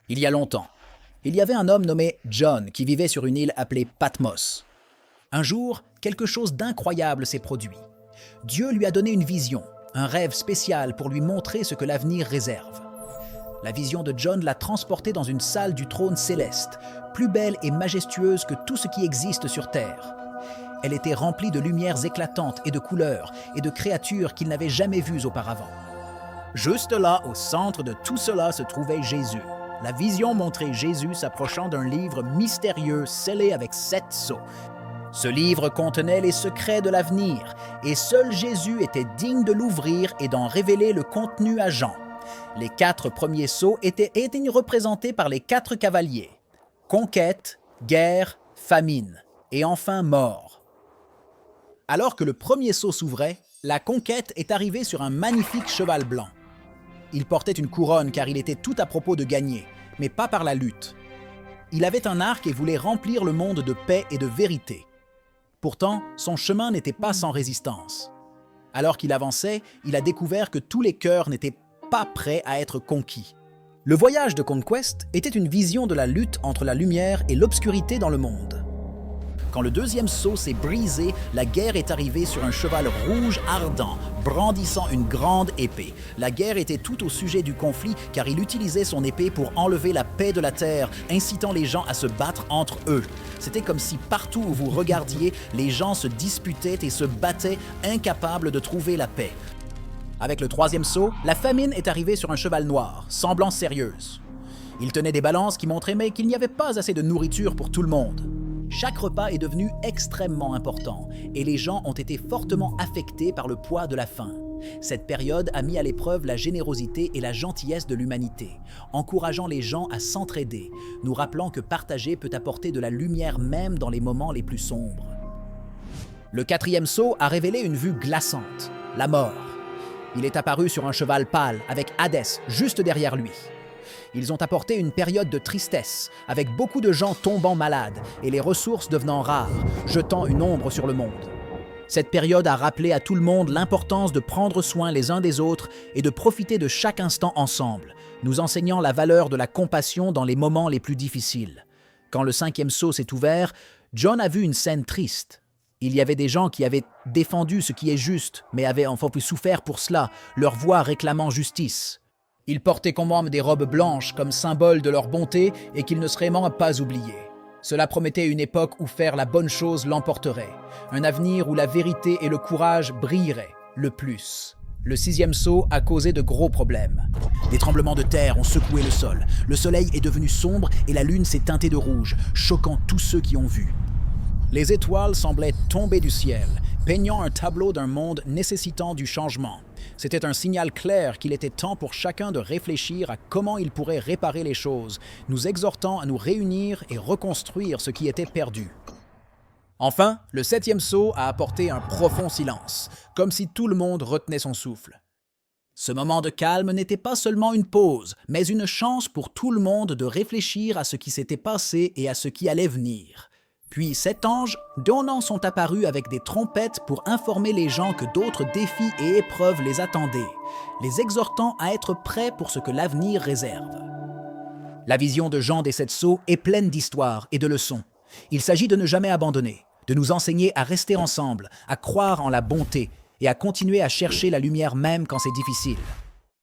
Il y a longtemps, il y avait un homme nommé John qui vivait sur une île appelée Patmos. Un jour, quelque chose d'incroyable s'est produit. Dieu lui a donné une vision, un rêve spécial pour lui montrer ce que l'avenir réserve. La vision de John l'a transporté dans une salle du trône céleste, plus belle et majestueuse que tout ce qui existe sur Terre. Elle était remplie de lumières éclatantes et de couleurs et de créatures qu'il n'avait jamais vues auparavant. Juste là, au centre de tout cela, se trouvait Jésus. La vision montrait Jésus s'approchant d'un livre mystérieux scellé avec 7 sceaux. Ce livre contenait les secrets de l'avenir, et seul Jésus était digne de l'ouvrir et d'en révéler le contenu à Jean. Les 4 premiers sceaux étaient représentés par les 4 cavaliers. Conquête, guerre, famine, et enfin mort. Alors que le premier sceau s'ouvrait, la conquête est arrivée sur un magnifique cheval blanc. Il portait une couronne car il était tout à propos de gagner, mais pas par la lutte. Il avait un arc et voulait remplir le monde de paix et de vérité. Pourtant, son chemin n'était pas sans résistance. Alors qu'il avançait, il a découvert que tous les cœurs n'étaient pas prêts à être conquis. Le voyage de Conquest était une vision de la lutte entre la lumière et l'obscurité dans le monde. Quand le deuxième sceau s'est brisé, la guerre est arrivée sur un cheval rouge ardent, brandissant une grande épée. La guerre était tout au sujet du conflit, car il utilisait son épée pour enlever la paix de la terre, incitant les gens à se battre entre eux. C'était comme si partout où vous regardiez, les gens se disputaient et se battaient, incapables de trouver la paix. Avec le troisième sceau, la famine est arrivée sur un cheval noir, semblant sérieuse. Il tenait des balances qui montraient mais qu'il n'y avait pas assez de nourriture pour tout le monde. Chaque repas est devenu extrêmement important et les gens ont été fortement affectés par le poids de la faim. Cette période a mis à l'épreuve la générosité et la gentillesse de l'humanité, encourageant les gens à s'entraider, nous rappelant que partager peut apporter de la lumière même dans les moments les plus sombres. Le quatrième sceau a révélé une vue glaçante, la mort. Il est apparu sur un cheval pâle avec Hadès juste derrière lui. Ils ont apporté une période de tristesse, avec beaucoup de gens tombant malades et les ressources devenant rares, jetant une ombre sur le monde. Cette période a rappelé à tout le monde l'importance de prendre soin les uns des autres et de profiter de chaque instant ensemble, nous enseignant la valeur de la compassion dans les moments les plus difficiles. Quand le cinquième sceau s'est ouvert, John a vu une scène triste. Il y avait des gens qui avaient défendu ce qui est juste, mais avaient enfin peu souffert pour cela, leur voix réclamant justice. Ils portaient comme même des robes blanches comme symbole de leur bonté et qu'ils ne seraient vraiment pas oubliés. Cela promettait une époque où faire la bonne chose l'emporterait, un avenir où la vérité et le courage brilleraient le plus. Le sixième sceau a causé de gros problèmes. Des tremblements de terre ont secoué le sol, le soleil est devenu sombre et la lune s'est teintée de rouge, choquant tous ceux qui ont vu. Les étoiles semblaient tomber du ciel, peignant un tableau d'un monde nécessitant du changement. C'était un signal clair qu'il était temps pour chacun de réfléchir à comment il pourrait réparer les choses, nous exhortant à nous réunir et reconstruire ce qui était perdu. Enfin, le septième sceau a apporté un profond silence, comme si tout le monde retenait son souffle. Ce moment de calme n'était pas seulement une pause, mais une chance pour tout le monde de réfléchir à ce qui s'était passé et à ce qui allait venir. Puis 7 anges donnants sont apparus avec des trompettes pour informer les gens que d'autres défis et épreuves les attendaient, les exhortant à être prêts pour ce que l'avenir réserve. La vision de Jean des 7 sceaux est pleine d'histoires et de leçons. Il s'agit de ne jamais abandonner, de nous enseigner à rester ensemble, à croire en la bonté et à continuer à chercher la lumière même quand c'est difficile.